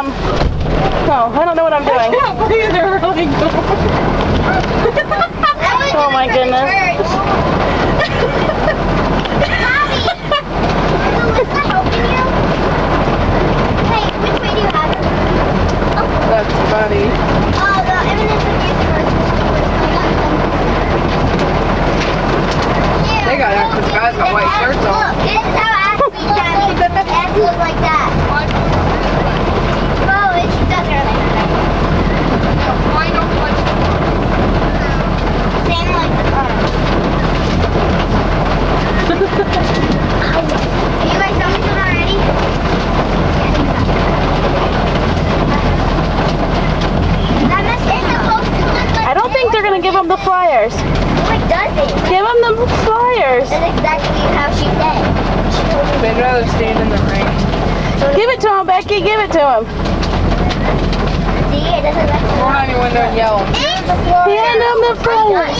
Oh, I don't know what I'm doing. I can't believe they're really going. Oh my goodness. That's funny. They got active guys got white shirts on. Look, this is how Ashley does. Ashley looks like that. Oh, it does really matter. Same like the car. You guys done with them already? That must be supposed to look like I don't think they're gonna give them the flyers. No, it doesn't. Give them the flyers. That's exactly how she said. She told me. They'd rather stand in the rain. Give it to him, Becky. Give it to him. See, it doesn't like Roll down your window and yell. It's Florida. Hand him the flyers.